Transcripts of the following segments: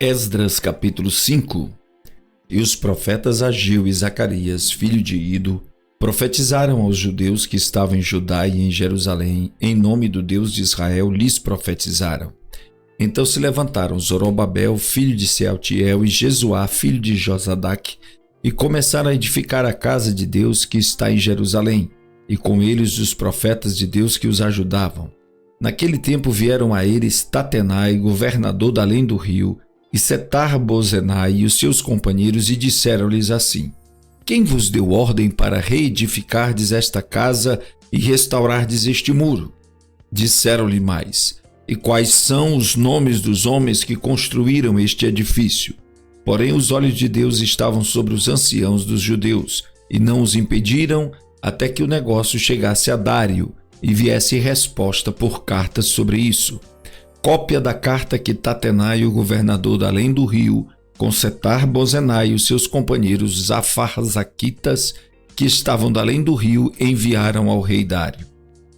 Esdras capítulo 5. E os profetas Ageu e Zacarias, filho de Ido, profetizaram aos judeus que estavam em Judá e em Jerusalém, em nome do Deus de Israel lhes profetizaram. Então se levantaram Zorobabel, filho de Sealtiel, e Jesuá, filho de Josadaque, e começaram a edificar a casa de Deus que está em Jerusalém, e com eles os profetas de Deus que os ajudavam. Naquele tempo vieram a eles Tatenai, governador da além do rio, e Setar-Bozenai e os seus companheiros, e disseram-lhes assim: Quem vos deu ordem para reedificardes esta casa e restaurardes este muro? Disseram-lhe mais: E quais são os nomes dos homens que construíram este edifício? Porém os olhos de Deus estavam sobre os anciãos dos judeus, e não os impediram, até que o negócio chegasse a Dário, e viesse resposta por carta sobre isso. Cópia da carta que Tatenai, o governador da além do rio, com Setar-Bozenai e os seus companheiros os Afarzaquitas, que estavam da além do rio, enviaram ao rei Dário.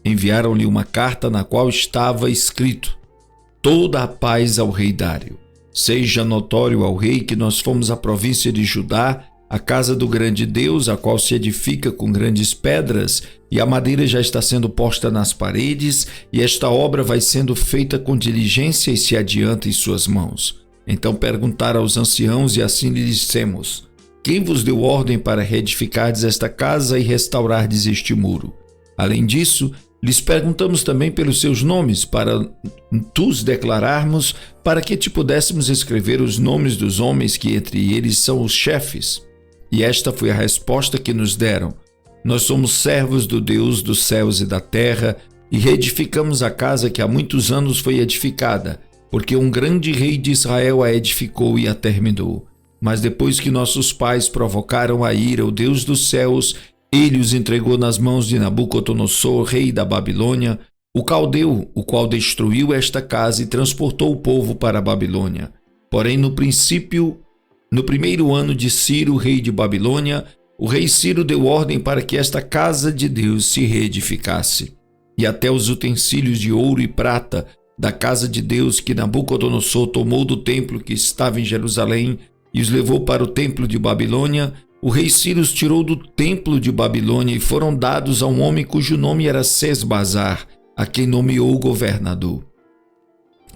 Enviaram-lhe uma carta na qual estava escrito: Toda a paz ao rei Dário. Seja notório ao rei que nós fomos à província de Judá, a casa do grande Deus, a qual se edifica com grandes pedras, e a madeira já está sendo posta nas paredes, e esta obra vai sendo feita com diligência e se adianta em suas mãos. Então perguntaram aos anciãos, e assim lhe dissemos: Quem vos deu ordem para reedificardes esta casa e restaurardes este muro? Além disso, lhes perguntamos também pelos seus nomes, para tus declararmos, para que te pudéssemos escrever os nomes dos homens que entre eles são os chefes. E esta foi a resposta que nos deram: Nós somos servos do Deus dos céus e da terra, e reedificamos a casa que há muitos anos foi edificada, porque um grande rei de Israel a edificou e a terminou. Mas depois que nossos pais provocaram a ira, o Deus dos céus, ele os entregou nas mãos de Nabucodonosor, rei da Babilônia, o caldeu, o qual destruiu esta casa e transportou o povo para a Babilônia. Porém, no primeiro ano de Ciro, rei de Babilônia, o rei Ciro deu ordem para que esta casa de Deus se reedificasse. E até os utensílios de ouro e prata da casa de Deus que Nabucodonosor tomou do templo que estava em Jerusalém e os levou para o templo de Babilônia, o rei Ciro os tirou do templo de Babilônia e foram dados a um homem cujo nome era Sesbazar, a quem nomeou governador.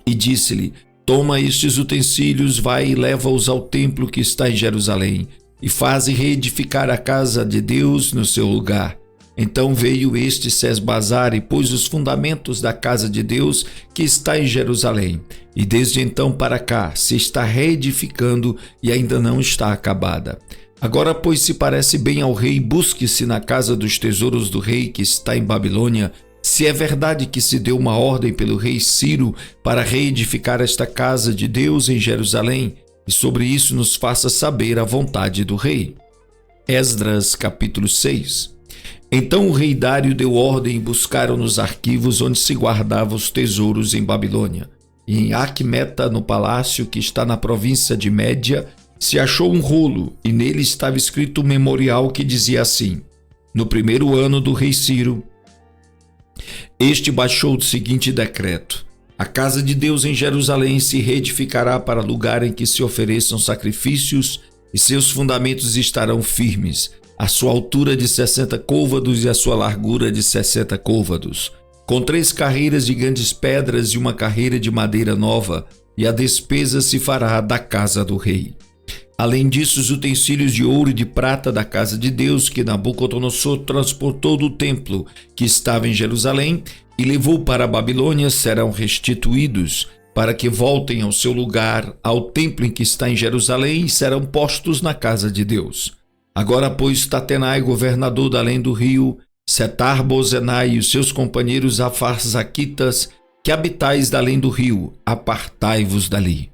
E disse-lhe: Toma estes utensílios, vai e leva-os ao templo que está em Jerusalém, e faze reedificar a casa de Deus no seu lugar. Então veio este Sesbazar e pôs os fundamentos da casa de Deus que está em Jerusalém, e desde então para cá se está reedificando e ainda não está acabada. Agora, pois, se parece bem ao rei, busque-se na casa dos tesouros do rei que está em Babilônia, se é verdade que se deu uma ordem pelo rei Ciro para reedificar esta casa de Deus em Jerusalém, e sobre isso nos faça saber a vontade do rei. Esdras capítulo 6. Então o rei Dário deu ordem e buscaram nos arquivos onde se guardavam os tesouros em Babilônia. E em Acmeta, no palácio que está na província de Média, se achou um rolo, e nele estava escrito um memorial que dizia assim: No primeiro ano do rei Ciro, este baixou o seguinte decreto: A casa de Deus em Jerusalém se reedificará para lugar em que se ofereçam sacrifícios, e seus fundamentos estarão firmes, a sua altura de 60 côvados e a sua largura de 60 côvados, com 3 carreiras de grandes pedras e uma carreira de madeira nova, e a despesa se fará da casa do rei. Além disso, os utensílios de ouro e de prata da casa de Deus que Nabucodonosor transportou do templo que estava em Jerusalém e levou para a Babilônia serão restituídos, para que voltem ao seu lugar, ao templo em que está em Jerusalém, e serão postos na casa de Deus. Agora, pois, Tatenai, governador da além do rio, Setar-Bozenai e os seus companheiros Afarzaquitas, que habitais da além do rio, apartai-vos dali.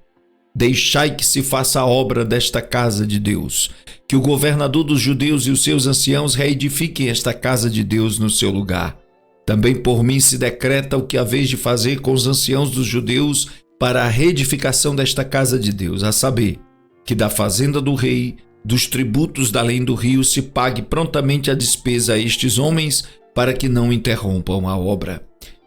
Deixai que se faça a obra desta casa de Deus, que o governador dos judeus e os seus anciãos reedifiquem esta casa de Deus no seu lugar. Também por mim se decreta o que haveis de fazer com os anciãos dos judeus para a reedificação desta casa de Deus, a saber, que da fazenda do rei, dos tributos da além do rio, se pague prontamente a despesa a estes homens, para que não interrompam a obra.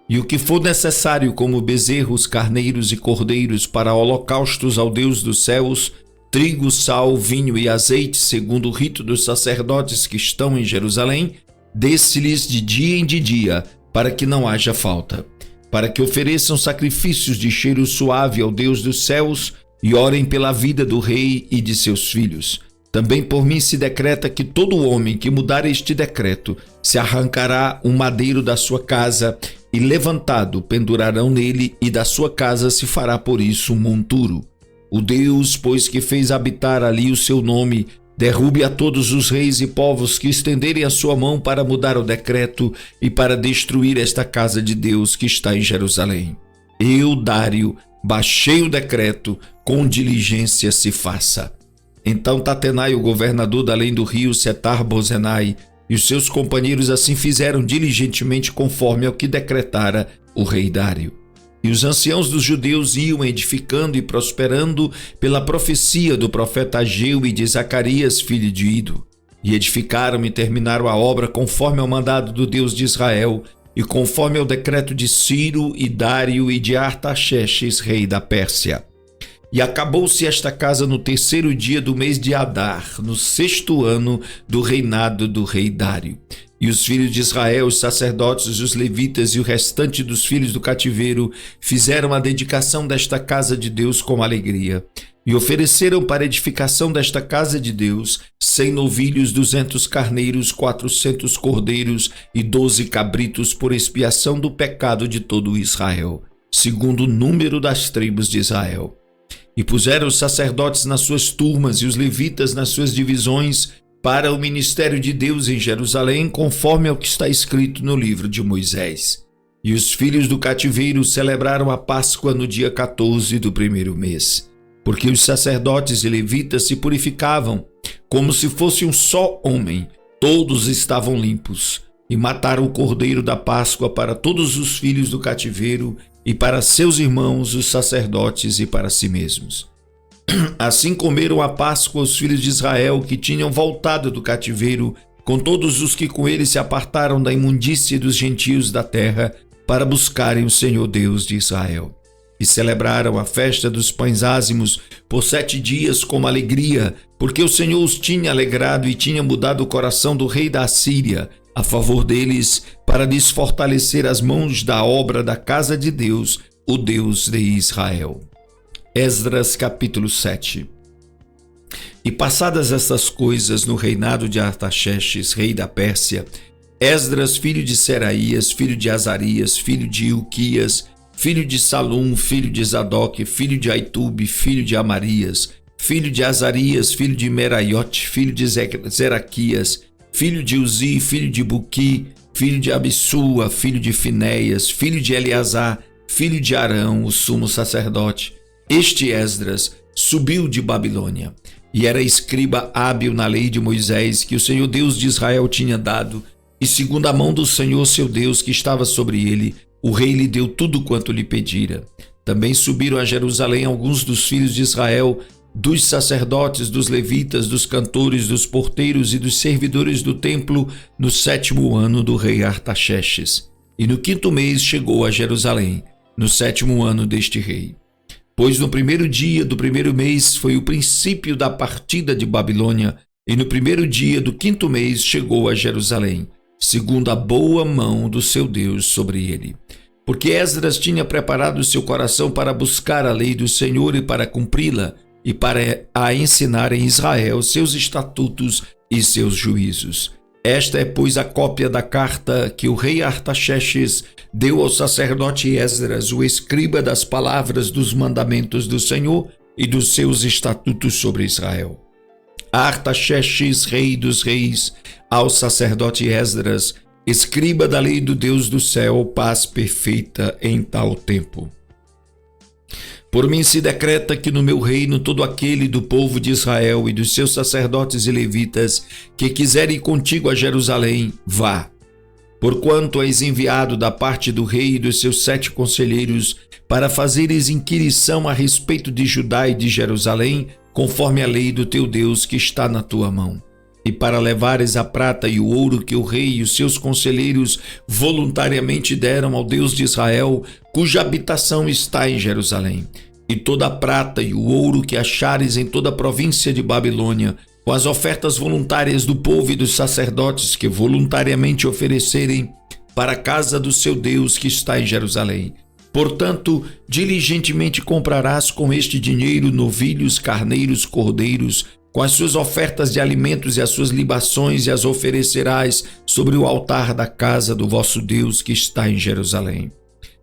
E o que for necessário, como bezerros, carneiros e cordeiros, para holocaustos ao Deus dos céus, trigo, sal, vinho e azeite, segundo o rito dos sacerdotes que estão em Jerusalém, dê-se-lhes de dia em dia, para que não haja falta, para que ofereçam sacrifícios de cheiro suave ao Deus dos céus e orem pela vida do rei e de seus filhos. Também por mim se decreta que todo homem que mudar este decreto se arrancará um madeiro da sua casa e levantado pendurarão nele, e da sua casa se fará por isso um monturo. O Deus, pois, que fez habitar ali o seu nome, derrube a todos os reis e povos que estenderem a sua mão para mudar o decreto e para destruir esta casa de Deus que está em Jerusalém. Eu, Dário, baixei o decreto, com diligência se faça. Então Tatenai, o governador da além do rio, Setar-Bozenai, e os seus companheiros assim fizeram diligentemente conforme ao que decretara o rei Dário. E os anciãos dos judeus iam edificando e prosperando pela profecia do profeta Ageu e de Zacarias, filho de Ido. E edificaram e terminaram a obra conforme ao mandado do Deus de Israel e conforme ao decreto de Ciro e Dário e de Artaxerxes, rei da Pérsia. E acabou-se esta casa no 3º dia do mês de Adar, no 6º ano do reinado do rei Dário. E os filhos de Israel, os sacerdotes, os levitas e o restante dos filhos do cativeiro fizeram a dedicação desta casa de Deus com alegria. E ofereceram para a edificação desta casa de Deus 100 novilhos, 200 carneiros, 400 cordeiros e 12 cabritos por expiação do pecado de todo Israel, segundo o número das tribos de Israel. E puseram os sacerdotes nas suas turmas e os levitas nas suas divisões para o ministério de Deus em Jerusalém, conforme ao que está escrito no livro de Moisés. E os filhos do cativeiro celebraram a Páscoa no dia 14 do 1º mês, porque os sacerdotes e levitas se purificavam como se fosse um só homem, todos estavam limpos, e mataram o cordeiro da Páscoa para todos os filhos do cativeiro e para seus irmãos, os sacerdotes, e para si mesmos. Assim comeram a Páscoa os filhos de Israel que tinham voltado do cativeiro, com todos os que com eles se apartaram da imundície dos gentios da terra, para buscarem o Senhor Deus de Israel. E celebraram a festa dos pães ázimos por 7 dias com alegria, porque o Senhor os tinha alegrado e tinha mudado o coração do rei da Assíria a favor deles, para desfortalecer as mãos da obra da casa de Deus, o Deus de Israel. Esdras capítulo 7. E passadas estas coisas no reinado de Artaxerxes, rei da Pérsia, Esdras, filho de Seraías, filho de Azarias, filho de Ilquias, filho de Salum, filho de Zadok, filho de Aitube, filho de Amarias, filho de Azarias, filho de Meraiote, filho de Zeraquias, filho de Uzi, filho de Buqui, filho de Abissua, filho de Finéias, filho de Eleazar, filho de Arão, o sumo sacerdote. Este Esdras subiu de Babilônia e era escriba hábil na lei de Moisés que o Senhor Deus de Israel tinha dado, e segundo a mão do Senhor seu Deus que estava sobre ele, o rei lhe deu tudo quanto lhe pedira. Também subiram a Jerusalém alguns dos filhos de Israel, dos sacerdotes, dos levitas, dos cantores, dos porteiros e dos servidores do templo, no 7º ano do rei Artaxerxes. E no 5º mês chegou a Jerusalém, no 7º ano deste rei. Pois no 1º dia do 1º mês foi o princípio da partida de Babilônia, e no 1º dia do 5º mês chegou a Jerusalém, segundo a boa mão do seu Deus sobre ele. Porque Esdras tinha preparado seu coração para buscar a lei do Senhor e para cumpri-la, e para a ensinar em Israel seus estatutos e seus juízos. Esta é, pois, a cópia da carta que o rei Artaxerxes deu ao sacerdote Esdras, o escriba das palavras dos mandamentos do Senhor e dos seus estatutos sobre Israel. Artaxerxes, rei dos reis, ao sacerdote Esdras, escriba da lei do Deus do céu, paz perfeita em tal tempo. Por mim se decreta que no meu reino todo aquele do povo de Israel e dos seus sacerdotes e levitas que quiser ir contigo a Jerusalém, vá. Porquanto és enviado da parte do rei e dos seus 7 conselheiros para fazeres inquirição a respeito de Judá e de Jerusalém, conforme a lei do teu Deus que está na tua mão. e para levares a prata e o ouro que o rei e os seus conselheiros voluntariamente deram ao Deus de Israel, cuja habitação está em Jerusalém. E toda a prata e o ouro que achares em toda a província de Babilônia, com as ofertas voluntárias do povo e dos sacerdotes que voluntariamente oferecerem para a casa do seu Deus que está em Jerusalém. Portanto, diligentemente comprarás com este dinheiro novilhos, carneiros, cordeiros, com as suas ofertas de alimentos e as suas libações, e as oferecerás sobre o altar da casa do vosso Deus que está em Jerusalém.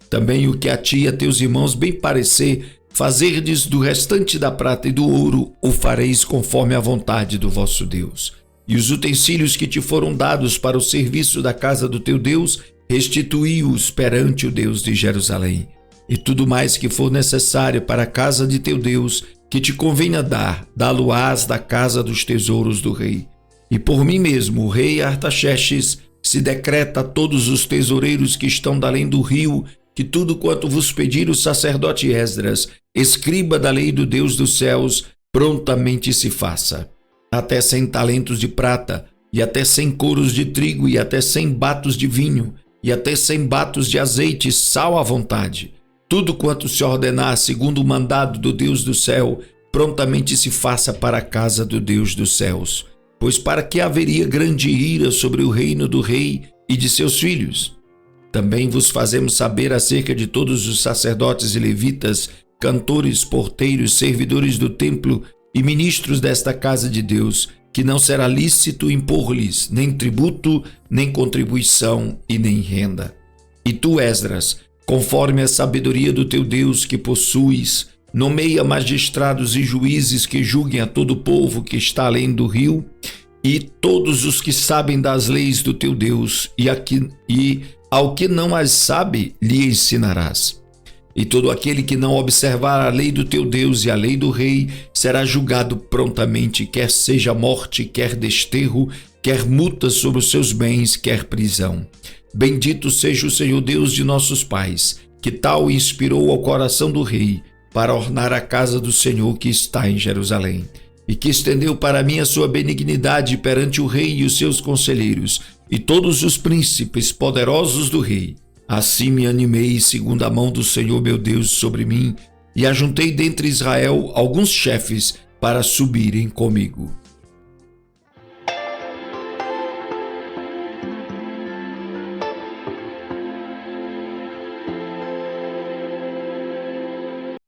Também o que a ti e a teus irmãos bem parecer, fazerdes do restante da prata e do ouro, o fareis conforme a vontade do vosso Deus. E os utensílios que te foram dados para o serviço da casa do teu Deus, restituí-os perante o Deus de Jerusalém. E tudo mais que for necessário para a casa de teu Deus, que te convenha dar, dá-lo-ás da casa dos tesouros do rei. E por mim mesmo, o rei Artaxerxes, se decreta a todos os tesoureiros que estão da além do rio, que tudo quanto vos pedir o sacerdote Esdras, escriba da lei do Deus dos céus, prontamente se faça. Até 100 talentos de prata, e até 100 coros de trigo, e até 100 batos de vinho, e até 100 batos de azeite, sal à vontade. Tudo quanto se ordenar segundo o mandado do Deus do céu, prontamente se faça para a casa do Deus dos céus. Pois para que haveria grande ira sobre o reino do rei e de seus filhos? Também vos fazemos saber acerca de todos os sacerdotes e levitas, cantores, porteiros, servidores do templo e ministros desta casa de Deus, que não será lícito impor-lhes nem tributo, nem contribuição e nem renda. E tu, Esdras, conforme a sabedoria do teu Deus que possuis, nomeia magistrados e juízes que julguem a todo o povo que está além do rio, e todos os que sabem das leis do teu Deus, e ao que não as sabe, lhe ensinarás. E todo aquele que não observar a lei do teu Deus e a lei do rei, será julgado prontamente, quer seja morte, quer desterro, quer multa sobre os seus bens, quer prisão. Bendito seja o Senhor Deus de nossos pais, que tal inspirou ao coração do rei, para ornar a casa do Senhor que está em Jerusalém, e que estendeu para mim a sua benignidade perante o rei e os seus conselheiros, e todos os príncipes poderosos do rei. Assim me animei segundo a mão do Senhor meu Deus sobre mim, e ajuntei dentre Israel alguns chefes para subirem comigo.